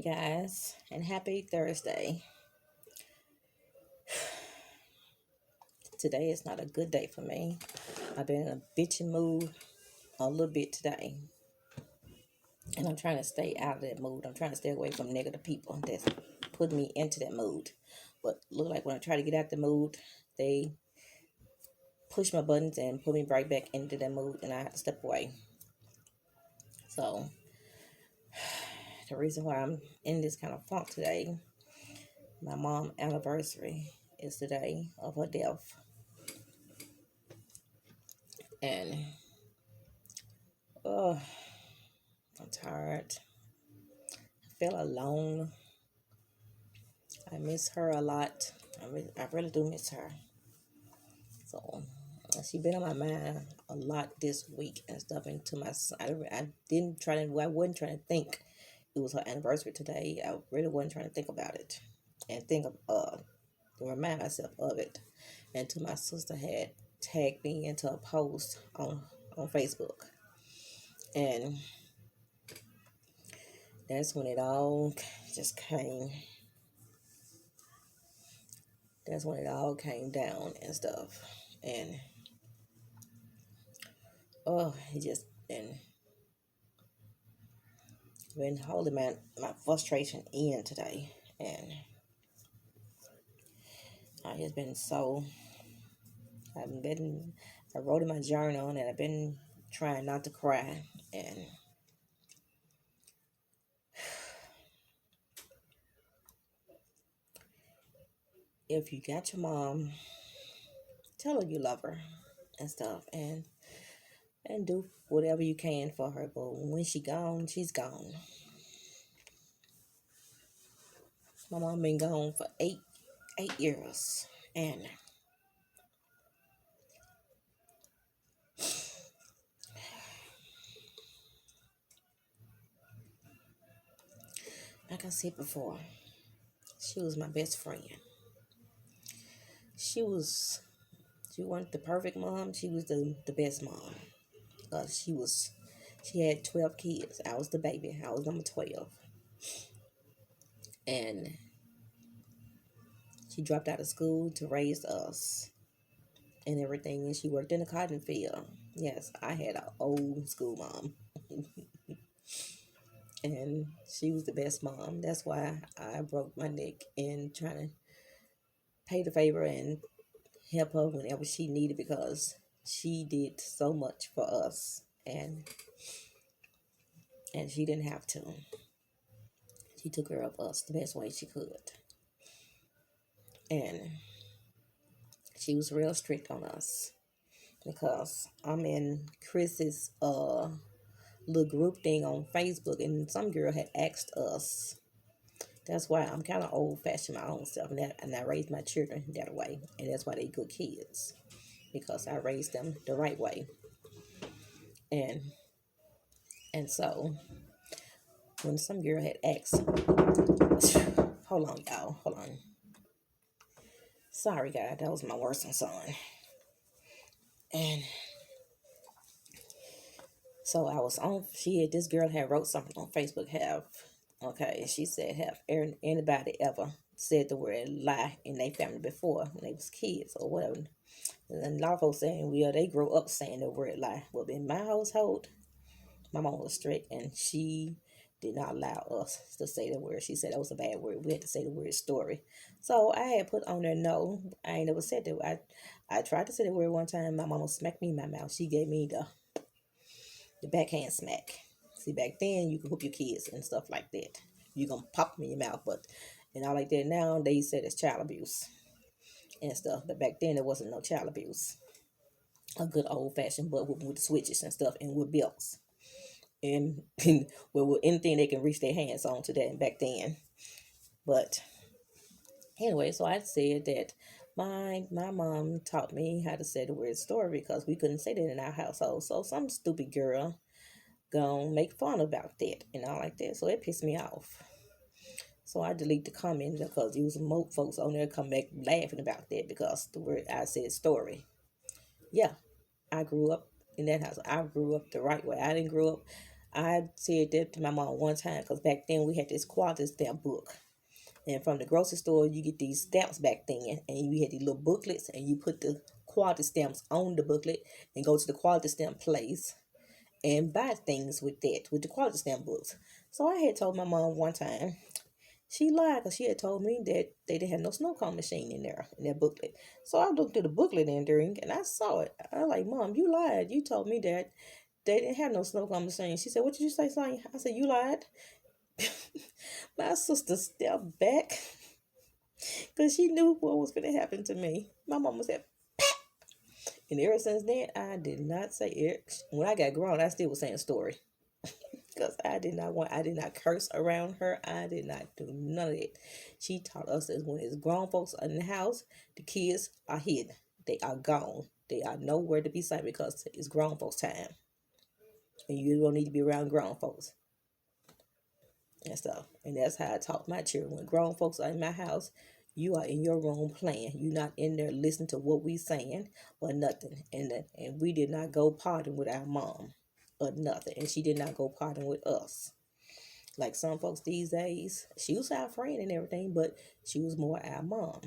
Hey guys, and happy Thursday. Today is not a good day for me. I've been in a bitchy mood a little bit today, and I'm trying to stay out of that mood. I'm trying to stay away from negative people that's putting me into that mood. But look like when I try to get out the mood, they push my buttons and put me right back into that mood, and I have to step away. So the reason why I'm in this kind of funk today, my mom' anniversary is the day of her death, and oh, I'm tired. I feel alone. I miss her a lot. I really do miss her. So she been on my mind a lot this week and stuff. And to my son, I didn't try to. I wasn't trying to think it was her anniversary today. I really wasn't trying to think about it and think of to remind myself of it. And to my sister had tagged me into a post on Facebook, and that's when it all just came. That's when it all came down and stuff. And oh, it just been holding my frustration in today. And I just been so, I've been, I wrote in my journal and I've been trying not to cry. And if you got your mom, tell her you love her and stuff. And do whatever you can for her. But when she gone, she's gone. My mom been gone for 8 years. And like I said before, she was my best friend. She was she wasn't the perfect mom. She was the best mom. She had 12 kids. I was the baby. I was number 12. And she dropped out of school to raise us and everything. And she worked in the cotton field. Yes, I had an old school mom. And she was the best mom. That's why I broke my neck in trying to pay the favor and help her whenever she needed, because she did so much for us. And she didn't have to. She took care of us the best way she could. And she was real strict on us, because I'm in Chris's little group thing on Facebook, and some girl had asked us. That's why I'm kind of old fashioned my own self, and I raised my children that way, and that's why they good kids, because I raised them the right way. And so when some girl had asked, hold on, y'all, hold on. Sorry, guys, that was my worst son. And so I was on. This girl had wrote something on Facebook. She said, have anybody ever said the word lie in their family before when they was kids or whatever? And a lot of folks saying, well, they grew up saying the word lie. Well, in my household, my mom was strict, and she did not allow us to say the word. She said that was a bad word. We had to say the word story. So I had put on there, no, I ain't never said that. I tried to say the word one time. My mama smacked me in my mouth. She gave me the backhand smack. See, back then you could whoop your kids and stuff like that. You gonna pop them in your mouth, but and all like that. Now they said it's child abuse and stuff. But back then there wasn't no child abuse. A good old fashioned butt whooping with the switches and stuff and with belts. And well, with anything they can reach their hands on to that back then. But anyway, so I said that my mom taught me how to say the word story, because we couldn't say that in our household. So some stupid girl gonna make fun about that and all like that. So it pissed me off. So I deleted the comment, because there was some more folks on there come back laughing about that, because the word I said story. Yeah, I grew up in that house. I grew up the right way. I didn't grow up. I said that to my mom one time because back then we had this quality stamp book. And from the grocery store, you get these stamps back then, and you had these little booklets, and you put the quality stamps on the booklet and go to the quality stamp place and buy things with that, with the quality stamp books. So I had told my mom one time, she lied because she had told me that they didn't have no snow cone machine in there, in that booklet. So I looked through the booklet in there and I saw it. I was like, Mom, you lied. You told me that they didn't have no snow cone machine. She said, what did you say, Sonya? I said, you lied. My sister stepped back because she knew what was going to happen to me. My mama said, and ever since then, I did not say it. When I got grown, I still was saying story. Because I did not curse around her. I did not do none of it. She taught us that when it's grown folks in the house, the kids are hidden. They are gone. They are nowhere to be seen because it's grown folks' time. And you don't need to be around grown folks and stuff. And that's how I taught my children. When grown folks are in my house, you are in your room playing. You're not in there listening to what we saying or nothing. And we did not go partying with our mom or nothing. And she did not go partying with us. Like some folks these days, she was our friend and everything, but she was more our mom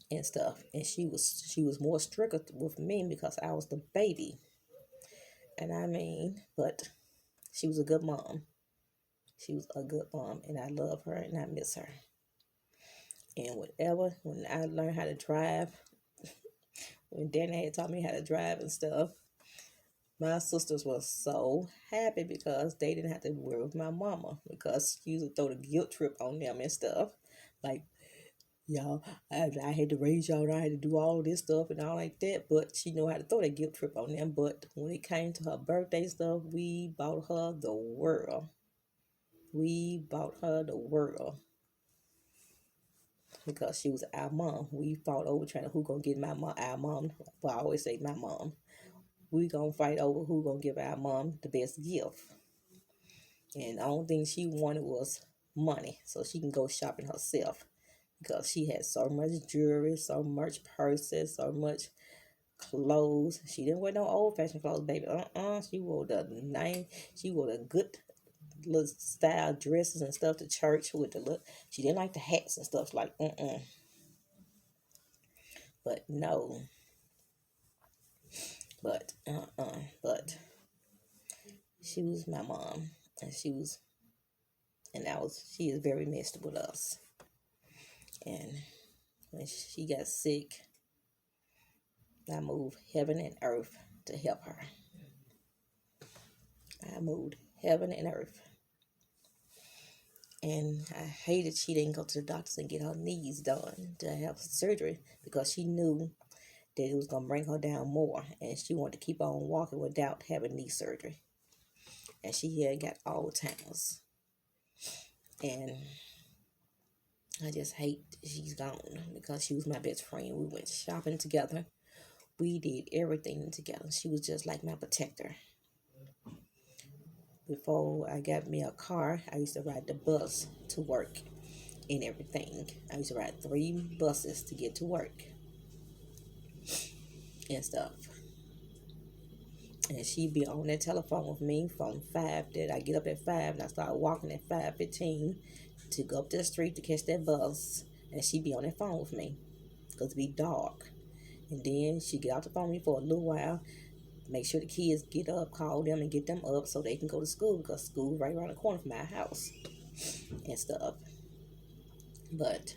and stuff. And she was more stricter with me because I was the baby. And I mean, but she was a good mom. She was a good mom, and I love her and I miss her. And when I learned how to drive, when Danny had taught me how to drive and stuff, my sisters were so happy because they didn't have to worry with my mama because she used to throw the guilt trip on them and stuff. Like, y'all, I had to raise y'all, and I had to do all this stuff and all like that, but she knew how to throw that guilt trip on them. But when it came to her birthday stuff, we bought her the world. We bought her the world because she was our mom. We fought over trying to who gonna get our mom. Well, I always say my mom. We gonna fight over who gonna give our mom the best gift. And the only thing she wanted was money so she can go shopping herself because she had so much jewelry, so much purses, so much clothes. She didn't wear no old fashioned clothes, baby. She wore she wore the good little style dresses and stuff to church with the look. She didn't like the hats and stuff like But no. But she was my mom, and she is very messed with us. And when she got sick, I moved heaven and earth to help her. I moved heaven and earth. And I hated she didn't go to the doctors and get her knees done to have surgery because she knew that it was going to bring her down more. And she wanted to keep on walking without having knee surgery. And she had got Alzheimer's. And I just hate she's gone because she was my best friend. We went shopping together. We did everything together. She was just like my protector. Before I got me a car, I used to ride the bus to work and everything. I used to ride 3 buses to get to work and stuff. And she'd be on that telephone with me from 5. That I get up at 5 and I start walking at 5:15 to go up the street to catch that bus. And she'd be on that phone with me because it'd be dark. And then she'd get off the phone with me for a little while, make sure the kids get up, call them and get them up so they can go to school because school right around the corner from my house and stuff. But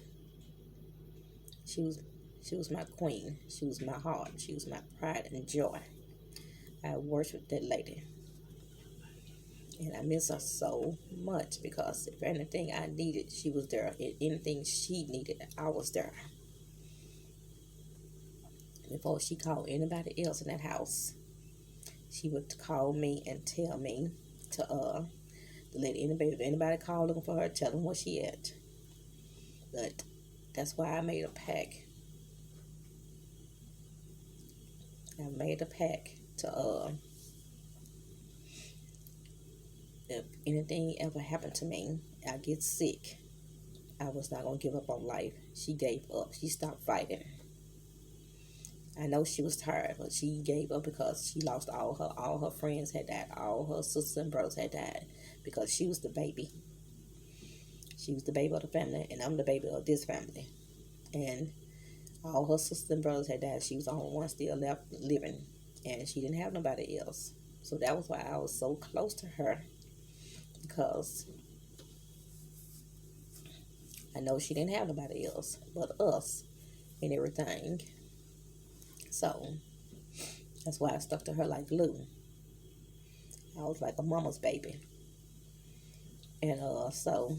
she was my queen. She was my heart. She was my pride and joy. I worshiped that lady. And I miss her so much because if anything I needed, she was there. If anything she needed, I was there. Before she called anybody else in that house, she would call me and tell me to let anybody call looking for her, tell them where she at. But that's why I made a pact. I made a pact to if anything ever happened to me, I get sick, I was not gonna give up on life. She gave up. She stopped fighting. I know she was tired, but she gave up because she lost all her friends had died, all her sisters and brothers had died because she was the baby. She was the baby of the family, and I'm the baby of this family. And all her sisters and brothers had died. She was the only one still left living, and she didn't have nobody else. So that was why I was so close to her, because I know she didn't have nobody else but us and everything. So that's why I stuck to her like glue. I was like a mama's baby. And so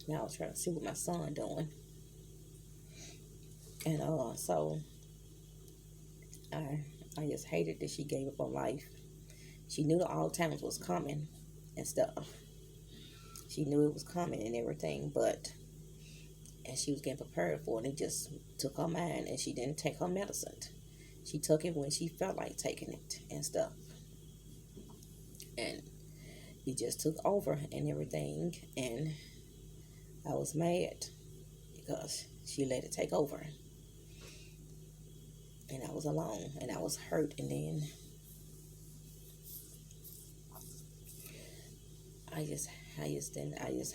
now I was trying to see what my son doing. And so I I just hated that she gave up on life. She knew the Alzheimer's was coming and stuff. She knew it was coming and everything, but and she was getting prepared for it, and it just took her mind, and she didn't take her medicine. She took it when she felt like taking it and stuff. And it just took over and everything, and I was mad because she let it take over. And I was alone, and I was hurt, and then I just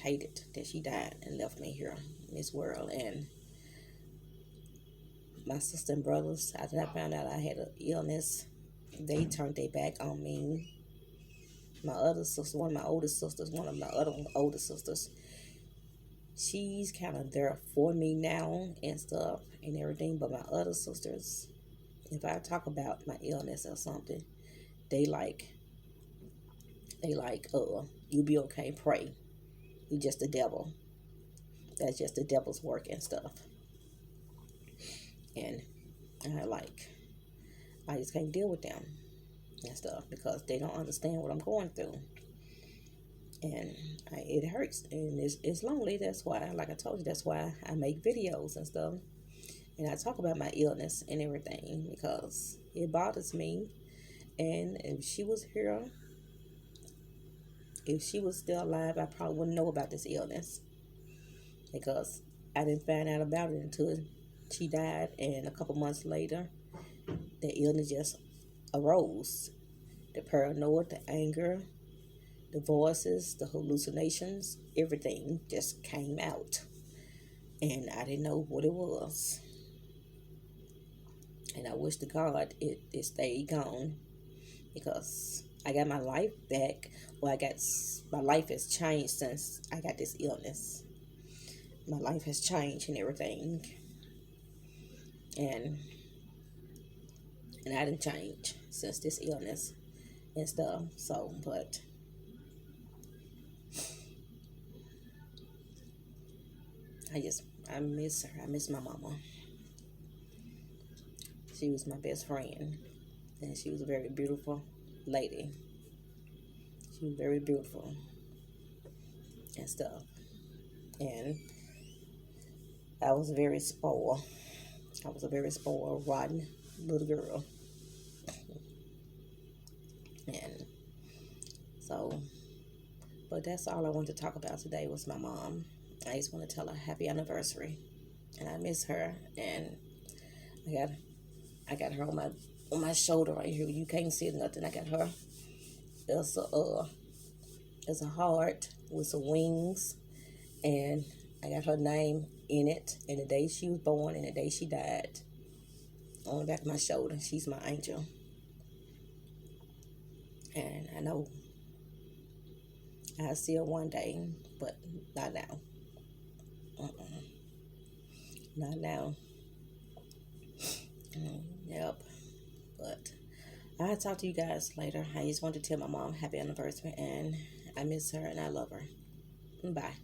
hated that she died and left me here in this world. And my sister and brothers, after I found out I had an illness, they turned their back on me. My other sister, one of my older sisters, one of my other older sisters, she's kind of there for me now and stuff and everything. But my other sisters, if I talk about my illness or something, they like, you be okay, pray. You just the devil. That's just the devil's work and stuff. And I just can't deal with them and stuff because they don't understand what I'm going through. And it hurts, and it's lonely. That's why, like I told you, that's why I make videos and stuff. And I talk about my illness and everything because it bothers me. And if she was here, if she was still alive, I probably wouldn't know about this illness because I didn't find out about it until she died. And a couple months later, the illness just arose. The paranoia, the anger, the voices, the hallucinations, everything just came out. And I didn't know what it was. And I wish to God it stayed gone because I got my life back. Well, my life has changed since I got this illness. My life has changed and everything. And I didn't change since this illness and stuff. So, but I miss her. I miss my mama. She was my best friend, and she was a very beautiful lady. She was very beautiful and stuff. And I was very spoiled. I was a very spoiled, rotten little girl. And so, but that's all I wanted to talk about today was my mom. I just want to tell her happy anniversary, and I miss her. And I got her on my shoulder right here. You can't see nothing. I got her. It's a heart with some wings, and I got her name in it, and the day she was born and the day she died. On the back of my shoulder, she's my angel. And I know I'll see her one day, but not now. Not now. Yep. But I'll talk to you guys later. I just wanted to tell my mom happy anniversary, and I miss her and I love her. Bye.